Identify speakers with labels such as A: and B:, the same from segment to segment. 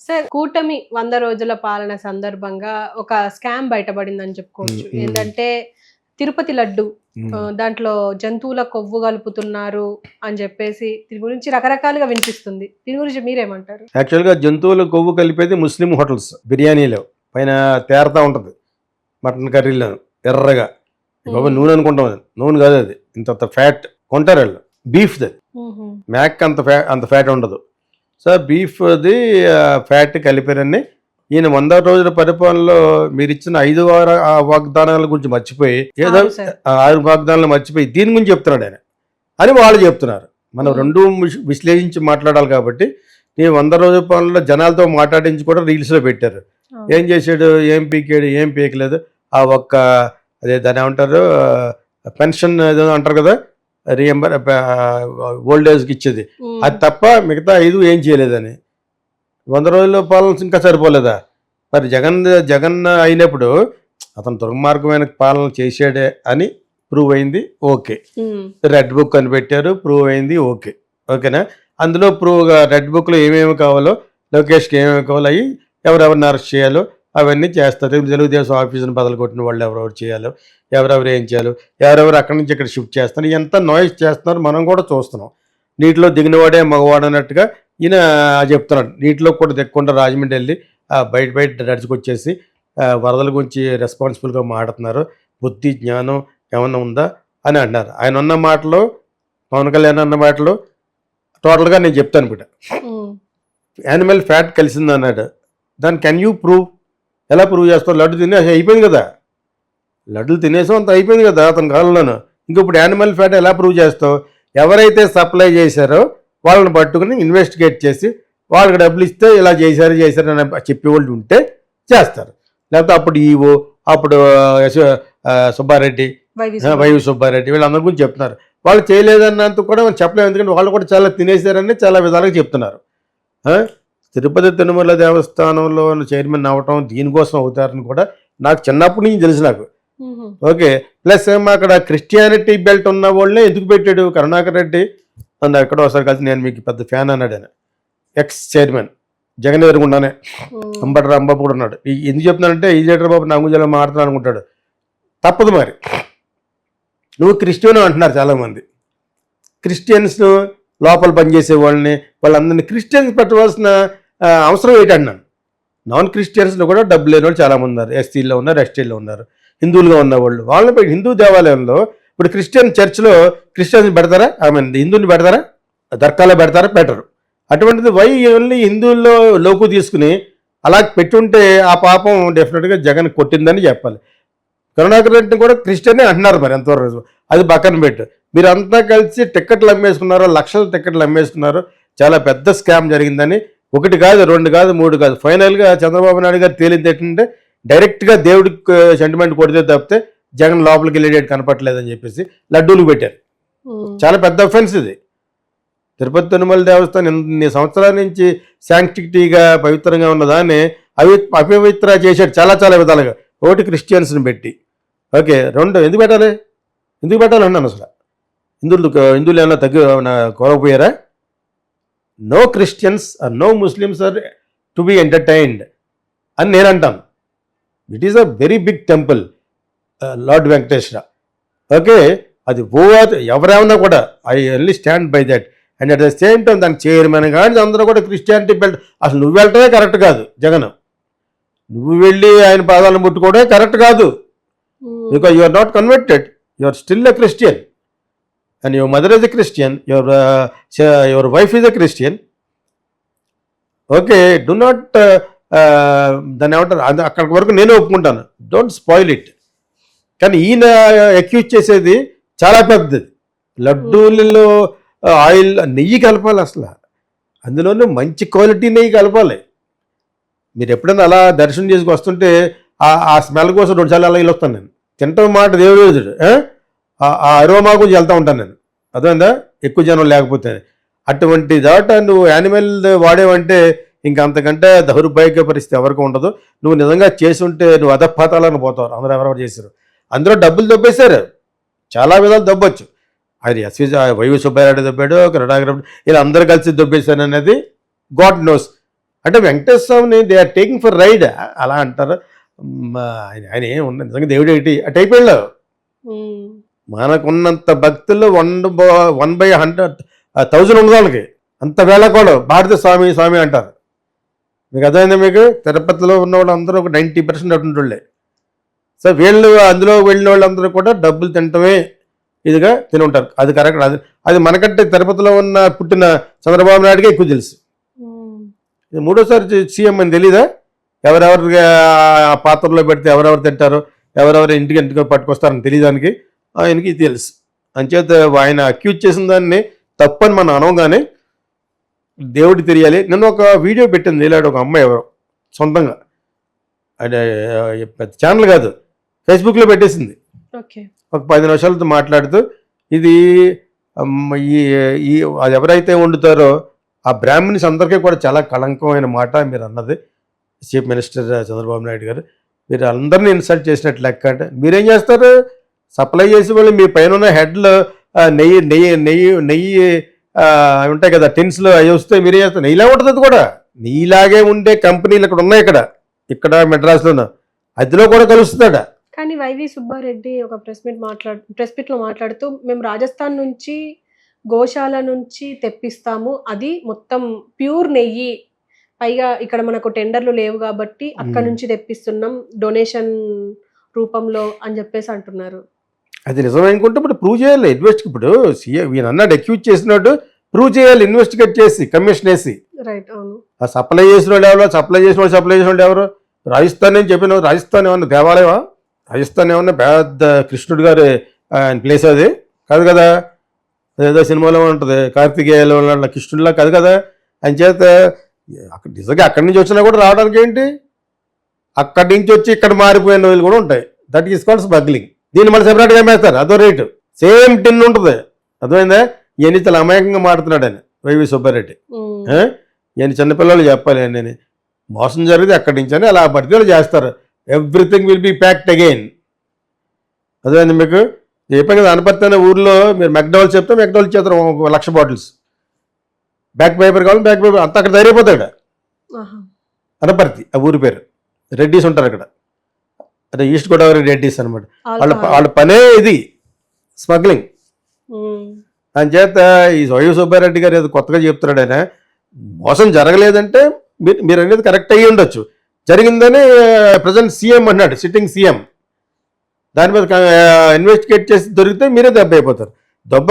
A: Sir కూటమి 100 రోజుల పాలన సందర్భంగా ఒక స్కామ్ బయటపడిందని చెప్పుకోవచ్చు. ఏంటంటే తిరుపతి లడ్డు దాంట్లో జంతువుల కొవ్వు కలుపుతున్నారు అని చెప్పేసి దీని గురించి రకరకాలుగా వినిపిస్తుంది. దీని గురించి మీరేమంటారు?
B: యాక్చువల్గా జంతువుల కొవ్వు కలిపేది ముస్లిం హోటల్స్ బిర్యానీలో పైన తేరతా ఉంటుంది, మటన్ కర్రీలో ఎర్రగా బాబా నూనె అనుకుంటాం. అది నూనె కాదు, అది ఇంత ఫ్యాట్ కొంటారు వాళ్ళు. బీఫ్ది మ్యాక్ అంత ఫ్యాట్ ఉండదు. సో బీఫ్ది ఫ్యాట్ కలిపారని ఈయన 100 రోజుల పరిపాలనలో మీరు ఇచ్చిన 5 వాగ్దానాల గురించి మర్చిపోయి ఏదో 6 వాగ్దానాలు మర్చిపోయి దీని గురించి చెప్తున్నాడు ఆయన అని వాళ్ళు చెప్తున్నారు. మనం రెండు విశ్లేషించి మాట్లాడాలి కాబట్టి నేను 100 రోజుల పాలనలో జనాలతో మాట్లాడించి కూడా రీల్స్లో పెట్టారు. ఏం చేశాడు, ఏం పీకాడు, ఏం పీకలేదు. ఆ ఒక్క అదే దాన్ని ఏమంటారు, పెన్షన్ ఏదో అంటారు కదా, రీఎంబర్ ఓల్డ్ ఏజ్కి ఇచ్చేది, అది తప్ప మిగతా 5 ఏం చేయలేదని. 100 రోజుల పాలన ఇంకా సరిపోలేదా? మరి జగన్ అయినప్పుడు అతను దుర్మార్గమైన పాలన చేశాడే అని ప్రూవ్ అయింది, ఓకే. రెడ్ బుక్ అని పెట్టారు, ప్రూవ్ అయింది, ఓకే. ఓకేనా? అందులో ప్రూవ్గా రెడ్ బుక్లో ఏమేమి కావాలో, లోకేష్కి ఏమేమి కావాలో అవి ఎవరెవరిని అరెస్ట్ చేయాలో అవన్నీ చేస్తారు. తెలుగుదేశం ఆఫీసును బదలు కొట్టిన వాళ్ళు ఎవరెవరు చేయాలో, ఎవరెవరు ఏం చేయాలో, ఎవరెవరు అక్కడి నుంచి ఇక్కడ షిఫ్ట్ చేస్తారు, ఎంత నాయిస్ చేస్తున్నారు మనం కూడా చూస్తున్నాం. నీటిలో దిగినవాడే మగవాడు అన్నట్టుగా ఈయన చెప్తున్నాడు. నీటిలో కూడా దిక్కుండా రాజమండ్రి వెళ్ళి బయట నడుచుకొచ్చేసి వరదల గురించి రెస్పాన్సిబుల్గా మాట్లాడుతున్నారు. బుద్ధి జ్ఞానం ఏమన్నా ఉందా అని అన్నారు. ఆయన ఉన్న మాటలు, పవన్ కళ్యాణ్ అన్న మాటలు టోటల్గా నేను చెప్తాను బిడ్డ. యానిమల్ ఫ్యాట్ కలిసింది అన్నాడు. దాన్ని కెన్ యూ ప్రూవ్? ఎలా ప్రూవ్ చేస్తావు? లడ్డు తినేసి అయిపోయింది కదా, లడ్డులు తినేసాం, అంత అయిపోయింది కదా అతని కాలంలోనూ. ఇంకొప్పుడు యానిమల్ ఫ్యాట్ ఎలా ప్రూవ్ చేస్తావు? ఎవరైతే సప్లై చేశారో వాళ్ళని పట్టుకుని ఇన్వెస్టిగేట్ చేసి వాళ్ళకి డబ్బులు ఇస్తే ఇలా చేశారు అని చెప్పేవాళ్ళు ఉంటే చేస్తారు. లేకపోతే అప్పుడు ఈవో, అప్పుడు సుబ్బారెడ్డి, వైవి సుబ్బారెడ్డి వీళ్ళందరి గురించి చెప్తున్నారు. వాళ్ళు చేయలేదన్నంత కూడా మనం చెప్పలేము, ఎందుకంటే వాళ్ళు కూడా చాలా తినేశారని చాలా విధాలుగా చెప్తున్నారు. తిరుపతి తిరుమల దేవస్థానంలో చైర్మన్ అవ్వటం దీనికోసం అవుతారని కూడా నాకు చిన్నప్పటి నుంచి తెలుసు నాకు. ఓకే. ప్లస్ ఏమో అక్కడ క్రిస్టియానిటీ బెల్ట్ ఉన్న వాళ్ళే ఎందుకు పెట్టాడు కరుణాకర్ రెడ్డి నన్ను ఎక్కడో ఒకసారి కలిసి, నేను మీకు పెద్ద ఫ్యాన్ అన్నాడు ఆయన. ఎక్స్ చైర్మన్ జగన్ ఎదురుకుండానే అంబటి రాంబాబు కూడా ఉన్నాడు. ఎందుకు చెప్తున్నానంటే ఈ లీటర్ బాబు నా గురించి మాట్లాడుతున్నాను అనుకుంటాడు. తప్పదు మరి, నువ్వు క్రిస్టియన్ అంటున్నారు చాలామంది. క్రిస్టియన్స్ లోపల పనిచేసే వాళ్ళని వాళ్ళందరినీ క్రిస్టియన్స్ పెట్టవలసిన అవసరం ఏంటన్నాను. నాన్ క్రిస్టియన్స్లో కూడా డబ్బు లేని వాళ్ళు చాలామంది ఉన్నారు. ఎస్టీల్లో ఉన్నారు, ఎస్టీల్లో ఉన్నారు, హిందువులుగా ఉన్నవాళ్ళు. వాళ్ళని హిందూ దేవాలయంలో ఇప్పుడు క్రిస్టియన్ చర్చ్లో క్రిస్టియన్స్ పెడతారా? హిందువుని పెడతారా? దర్గాలో పెడతారా? పెట్టరు. అటువంటిది వై ఓన్లీ హిందువుల్లో లోకు తీసుకుని అలా పెట్టుంటే ఆ పాపం డెఫినెట్గా జగన్ కొట్టిందని చెప్పాలి. కరుణాకర్ రెడ్డిని కూడా క్రిస్టియనే అంటున్నారు. మరి ఎంతవరకు అది పక్కన పెట్టు. మీరు అంతా కలిసి టిక్కెట్లు అమ్మేసుకున్నారు, లక్షల టిక్కెట్లు అమ్మేసుకున్నారు. చాలా పెద్ద స్కామ్ జరిగిందని 1 కాదు, 2 కాదు, 3 కాదు. ఫైనల్గా చంద్రబాబు నాయుడు గారు తేలింది ఏంటంటే డైరెక్ట్గా దేవుడికి సెంటిమెంట్ కొడితే తప్పితే జగన్ లోపలికి వెళ్ళేటట్టు కనపట్లేదని చెప్పేసి లడ్డూలు పెట్టారు. చాలా పెద్ద అఫెన్స్ ఇది. తిరుపతి తిరుమల దేవస్థానం ఇన్ని సంవత్సరాల నుంచి శాంక్టిటీగా పవిత్రంగా ఉన్నదాన్ని అపవిత్ర చేశాడు చాలా చాలా విధాలుగా. ఒకటి క్రిస్టియన్స్ని పెట్టి, ఓకే. 2 ఎందుకు పెట్టాలి అన్నాను. అసలు హిందువులు ఏమన్నా కోరకపోయారా? No Christians or no Muslims are to be entertained అని నేను అంటాను. It is a very big temple, Lord Venkateswara. Okay, అది ఎవరేమన్నా కూడా I only stand by that. And at the same time దానికి చైర్మన్ కానీ అందరూ కూడా క్రిస్టియానిటీ బెల్ట్. అసలు నువ్వు వెళ్ళటమే కరెక్ట్ కాదు జగన్. నువ్వు వెళ్ళి ఆయన పాదాలను ముట్టుకోవడమే కరెక్ట్ కాదు. Because you are not converted, you are still a Christian and your mother is a Christian, your wife is a Christian. Okay, do not దాన్ని ఏమంటారు, అక్కడి వరకు నేను ఒప్పుకుంటాను. Don't spoil it. కానీ ఈయన అక్యూజ్ చేసేది చాలా పెద్దది. లడ్డూలలో ఆయిల్, నెయ్యి కలపాలి. అసలు అందులోనే మంచి క్వాలిటీ నెయ్యి కలపాలి. మీరు ఎప్పుడైనా అలా దర్శనం చేసుకు వస్తుంటే ఆ స్మెల్ కోసం 2 సార్లు అలా వెళ్ళొస్తాను నేను. తింటాం మాట దేవుడు, ఆ అరోమా గురించి వెళ్తూ ఉంటాను నేను. అదేందా ఎక్కువ జనం లేకపోతే. అటువంటి దాట నువ్వు యానిమల్ వాడేవంటే ఇంక అంతకంటే దౌర్భాగ్య పరిస్థితి ఎవరికి ఉండదు. నువ్వు నిజంగా చేసి ఉంటే నువ్వు అధపాతాలను పోతావు. అందరూ ఎవరెవరు చేశారు, అందులో డబ్బులు దొబ్బేశారు. చాలా విధాలు దొబ్బొచ్చు. అది వైవి సుబ్బారెడ్డి దొబ్బాడు, కరుణాకర్ రెడ్డి, ఇలా అందరూ కలిసి దొబ్బేశారు అనేది గాడ్ నోస్. అంటే వెంకటేశ్వర స్వామిని they are taking for ride అలా అంటారు. ఆయన ఏం ఉంది నిజంగా దేవుడు ఏంటి ఆ టైప్ వెళ్ళావు. మనకున్నంత భక్తులు 1/100,000 ఉండదు వాళ్ళకి. అంత వేళకోవడం భారత స్వామి స్వామి అంటారు. మీకు అర్థమైందా? మీకు తిరుపతిలో ఉన్న వాళ్ళు అందరూ ఒక 90% అటువంటి వాళ్ళే. సో వీళ్ళు అందులో వెళ్ళిన వాళ్ళందరూ కూడా డబ్బులు తినటమే ఇదిగా తిని ఉంటారు. అది కరెక్ట్. అది మనకంటే తిరుపతిలో ఉన్న పుట్టిన చంద్రబాబు నాయుడుగా ఎక్కువ తెలుసు. ఇది 3వ సారి సీఎం అని తెలీదా? ఎవరెవరికి ఆ పాత్రలో పెడితే ఎవరెవరు తింటారో, ఎవరెవరు ఇంటికి పట్టుకొస్తారని తెలియదానికి ఆయనకి తెలుసు. అంచేత ఆయన అక్యూజ్ చేసిన దాన్ని తప్పని మనం అనవగానే దేవుడికి తెలియాలి. నిన్న ఒక వీడియో పెట్టింది ఇలాంటి ఒక అమ్మాయి ఎవరో సొంతంగా, అంటే పెద్ద ఛానల్ కాదు, ఫేస్బుక్లో పెట్టేసింది. ఒక 10 నిమిషాలతో మాట్లాడుతూ ఇది ఈ అది ఎవరైతే వండుతారో ఆ బ్రాహ్మణ్స్ అందరికీ కూడా చాలా కళంకమైన మాట మీరు అన్నది. చీఫ్ మినిస్టర్ చంద్రబాబు నాయుడు గారు, మీరు అందరినీ ఇన్సల్ట్ చేసినట్టు లెక్క. అంటే మీరేం చేస్తారు? సప్లై చేసే వాళ్ళు మీ పైన ఉన్న హెడ్లు నెయ్యి ఉంటాయి కదా టిన్స్లో, అవి వస్తే మీరేం చేస్తారు? నెయ్యిలా ఉంటుంది. అది కూడా నెయ్యిలాగే ఉండే కంపెనీలు ఇక్కడ ఉన్నాయి, ఇక్కడ మెడ్రాస్లోనూ. అదిలో కూడా కలుస్తుందా?
A: కానీ వైవి సుబ్బారెడ్డి ఒక ప్రెస్ మీట్లో మాట్లాడుతూ మేము రాజస్థాన్ నుంచి గోశాల నుంచి తెప్పిస్తాము, అది మొత్తం ప్యూర్ నెయ్యి, పైగా ఇక్కడ మనకు టెండర్లు లేవు కాబట్టి అక్కడ నుంచి తెప్పిస్తున్నాం డొనేషన్ రూపంలో అని చెప్పేసి అంటున్నారు.
B: అది నిజమనుకుంటే ఇప్పుడు ప్రూవ్ చేయాలి. ఇప్పుడు ఈయన అన్నాడు అక్యూజ్ చేసినట్టు ప్రూవ్ చేయాలి, ఇన్వెస్టిగేట్ చేసి కమిషన్ వేసి.
A: రైట్, అవును.
B: ఆ సప్లై చేసిన వాళ్ళు ఎవరో, సప్లై చేసిన వాళ్ళు ఎవరు? రాజస్థాన్ అని చెప్పిన రాజస్థాన్ ఏమన్నా దేవాలయమా? రాజస్థాన్ ఏమన్నా పెద్ద కృష్ణుడు గారి ప్లేస్ అది కాదు కదా. అదేదో సినిమాలో ఉంటుంది కార్తికేయుల వల్ల కృష్ణుడిలా కాదు కదా. అని చేత అక్కడ నిజంగా అక్కడి నుంచి వచ్చినా కూడా రావడానికి ఏంటి, అక్కడి నుంచి వచ్చి ఇక్కడ మారిపోయిన రోజులు కూడా ఉంటాయి. That is called smuggling. దీన్ని మళ్ళీ సెపరేట్గా వేస్తారు, అదో రేటు, సేమ్ టిన్ ఉంటుంది. అర్థమైందా? ఈయన చాలా అమాయకంగా మాడుతున్నాడు ఆయన వైవి సుబ్బారెడ్డి. ఈయన చిన్నపిల్లలు చెప్పాలి నేను మోసం జరిగితే అక్కడి నుంచి అని అలా పడితే చేస్తారు. Everything will be packed again. అదేండి మీకు చెప్పాను కదా, అనపర్తి అనే ఊర్లో మీరు మెక్డోవల్ చెప్తే మెక్డోవల్ చేస్తారు 1,00,000 బాటిల్స్. బ్యాక్ పేపర్ కావాలి, బ్యాక్ పేపర్ అంతా అక్కడ ధైర్యపోతాడు. అనపర్తి ఆ ఊరి పేరు. రెడ్డీస్ ఉంటారు అక్కడ, అంటే ఈస్ట్ గోదావరి రెడ్డీస్ అనమాట. వాళ్ళ పనే ఇది స్మగ్లింగ్. అని చేత ఈ వైవి సుబ్బారెడ్డి గారు ఏదో కొత్తగా చెప్తున్నాడు. ఆయన మోసం జరగలేదంటే మీరు అనేది కరెక్ట్ అయ్యి ఉండొచ్చు, జరిగిందని ప్రజెంట్ సీఎం అన్నాడు, సిట్టింగ్ సీఎం. దాని మీద ఇన్వెస్టిగేట్ చేసి దొరికితే మీరే దెబ్బ అయిపోతారు. దెబ్బ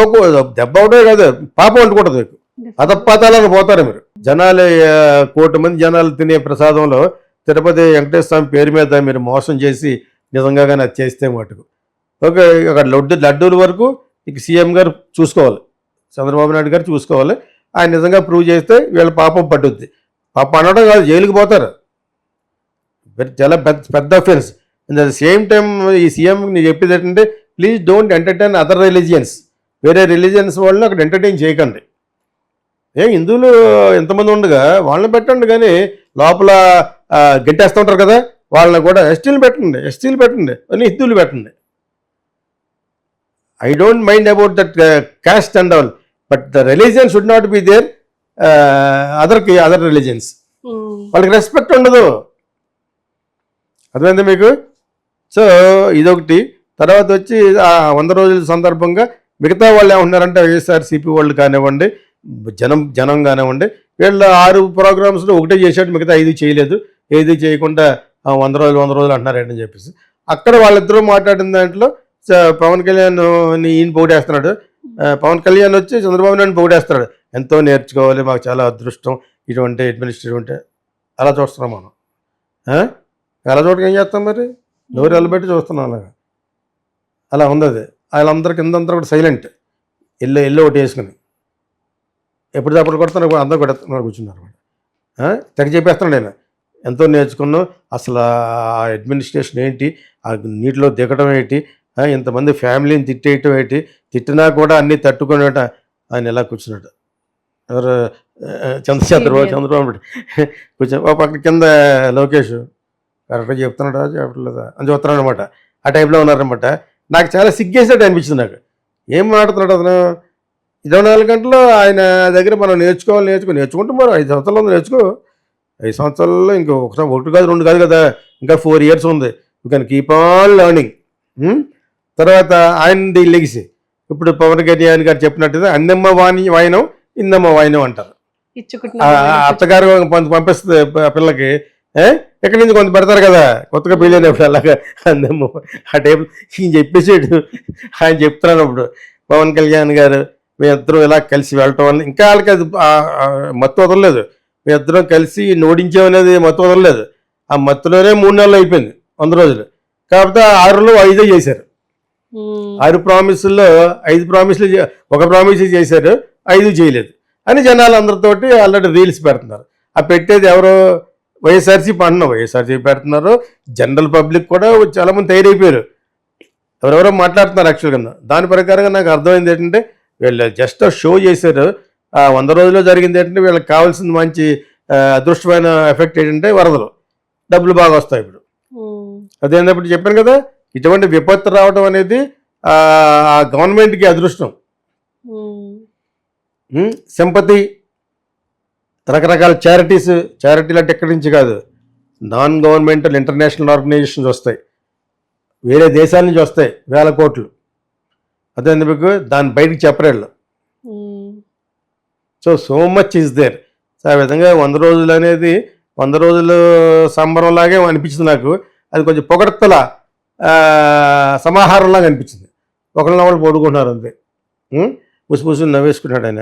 B: అవడే కాదు, పాపం అంటుకుంటుంది మీకు. అధపాతాలను పోతారు మీరు. జనాలు 1 కోటి మంది జనాలు తినే ప్రసాదంలో తిరుపతి వెంకటేశ్వర స్వామి పేరు మీద మీరు మోసం చేసి నిజంగా కానీ అది చేస్తే మటుకు ఓకే. అక్కడ లడ్డూల వరకు ఇక సీఎం గారు చూసుకోవాలి, చంద్రబాబు నాయుడు గారు చూసుకోవాలి. ఆయన నిజంగా ప్రూవ్ చేస్తే వీళ్ళ పాపం పట్టుద్ది. పాపం అనడం కాదు, జైలుకి పోతారు. చాలా పెద్ద offence. And at the same time ఈ సీఎం నేను చెప్పేది ఏంటంటే please don't entertain other religions. వేరే రిలీజియన్స్ వాళ్ళని అక్కడ ఎంటర్టైన్ చేయకండి. హిందువులు ఎంతమంది ఉండగా వాళ్ళని పెట్టండి, కానీ లోపల గెట్టేస్తూ ఉంటారు కదా వాళ్ళని కూడా ఎస్టీలు పెట్టండి అని హిందువులు పెట్టండి. I don't mind about that caste and all, but the religion should not be there other religions. వాళ్ళకి రెస్పెక్ట్ ఉండదు. అర్థమైంది మీకు? సో ఇదొకటి. తర్వాత వచ్చి 100 రోజుల సందర్భంగా మిగతా వాళ్ళు ఏమంటున్నారంటే వైఎస్ఆర్సీపీ వాళ్ళు కానివ్వండి, జనం కానివ్వండి, వీళ్ళు 6 ప్రోగ్రామ్స్లో ఒకటే చేశాడు, మిగతా 5 చేయలేదు. ఏది చేయకుండా 100 రోజులు అంటున్నారండి అని చెప్పేసి అక్కడ వాళ్ళిద్దరూ మాట్లాడిన దాంట్లో పవన్ కళ్యాణ్ ఈయన పోగొట్టేస్తున్నాడు. పవన్ కళ్యాణ్ వచ్చి చంద్రబాబు నాయుడు పోగొట్టేస్తున్నాడు. ఎంతో నేర్చుకోవాలి, మాకు చాలా అదృష్టం ఇటువంటి అడ్మినిస్ట్రేటివ్ ఉంటే. అలా చూస్తున్నాం మనం. ఎలా చూడక ఏం చేస్తాం మరి? నోరు వెళ్ళబెట్టి చూస్తున్నాం. అలా ఉంది అది. వాళ్ళందరూ కిందంతా కూడా సైలెంట్, ఎల్లో ఒకటి వేసుకుని ఎప్పుడు తప్పుడు కొడుతున్నారు, అందరూ కొడుతున్నారు, కూర్చున్నారు. తెగ చెప్పేస్తున్నాడు ఆయన. ఎంతో నేర్చుకున్నాం, అసలు ఆ అడ్మినిస్ట్రేషన్ ఏంటి, ఆ నీటిలో దిగటం ఏంటి, ఇంతమంది ఫ్యామిలీని తిట్టేయటం ఏంటి, తిట్టినా కూడా అన్నీ తట్టుకునేట ఆయన ఎలా కూర్చున్నాడు. ఎవరు? చంద్రబాబు కూర్చొని ఒక పక్క కింద లోకేష్ కరెక్ట్గా చెప్తున్నాడా చెప్పట్లేదా అని చూస్తున్నాడు అనమాట. ఆ టైంలో ఉన్నారనమాట. నాకు చాలా సిగ్గేసినట్టు అనిపించింది. నాకు ఏం మాట్లాడుతున్నాడు అతను. 24 గంటలు ఆయన దగ్గర మనం నేర్చుకుంటే మరి 5 సంవత్సరాలు నేర్చుకో. 5 సంవత్సరాల్లో ఇంకో ఒకటి కాదు 2 కాదు కదా, ఇంకా 4 years ఉంది. You can keep on learning. తర్వాత ఆయన లెగిసి ఇప్పుడు పవన్ కళ్యాణ్ గారు చెప్పినట్టుగా అందమ్మ వాయినం ఇందమ్మ వాయినం అంటారు. అత్తగారు పంపిస్తుంది పిల్లకి, ఎక్కడి నుంచి కొంత పెడతారు కదా కొత్తగా పెళ్ళైనప్పుడు, అలాగా అందమ్మ ఆ టైప్ ఈయన చెప్పేసాడు. ఆయన చెప్తున్నాను అప్పుడు పవన్ కళ్యాణ్ గారు మీ ఇద్దరు ఇలా కలిసి వెళ్ళటం వల్ల ఇంకా వాళ్ళకి అది మత్తు వదలలేదు. మీ ఇద్దరం కలిసి నోడించామనేది మత్తు వదలలేదు. ఆ మత్తులోనే 3 నెలలు అయిపోయింది, 100 రోజులు. కాకపోతే 6లో 5 చేశారు. 6 ప్రామిసుల్లో 5 ప్రామిసులు, 1 ప్రామిస్ చేశారు, 5 చేయలేదు అని జనాలు అందరితోటి ఆల్రెడీ రీల్స్ పెడుతున్నారు. ఆ పెట్టేది ఎవరో వైఎస్ఆర్సీపీ అంటున్నావు, వైఎస్ఆర్సీపీ పెడుతున్నారు. జనరల్ పబ్లిక్ కూడా చాలామంది తయారైపోయారు, ఎవరెవరో మాట్లాడుతున్నారు యాక్చువల్గా. దాని ప్రకారంగా నాకు అర్థమైంది ఏంటంటే వీళ్ళు జస్ట్ షో చేశారు. 100 రోజుల్లో జరిగింది ఏంటంటే వీళ్ళకి కావాల్సిన మంచి అదృష్టమైన ఎఫెక్ట్ ఏంటంటే వరదలు, డబ్బులు బాగా వస్తాయి ఇప్పుడు. అదేంటప్పుడు చెప్పాను కదా, ఇటువంటి విపత్తు రావడం అనేది ఆ గవర్నమెంట్కి అదృష్టం. సింపతి, రకరకాల చారిటీలు అంటే ఎక్కడి నుంచి కాదు, నాన్ గవర్నమెంటల్ ఇంటర్నేషనల్ ఆర్గనైజేషన్స్ వస్తాయి, వేరే దేశాల నుంచి వస్తాయి, 1000 కోట్లు. అదే మీకు దాన్ని బయటకు చెప్పరేళ్ళు. So much is there. So ఆ విధంగా 100 రోజులు అనేది 100 రోజులు సంబరంలాగే అనిపించింది నాకు. అది కొంచెం పొగడ్తల సమాహారంలాగా అనిపించింది. ఒకరిని ఒకళ్ళు పడుకుంటున్నారు అంతే, ముసుముసు నవ్వేసుకున్నాడు ఆయన.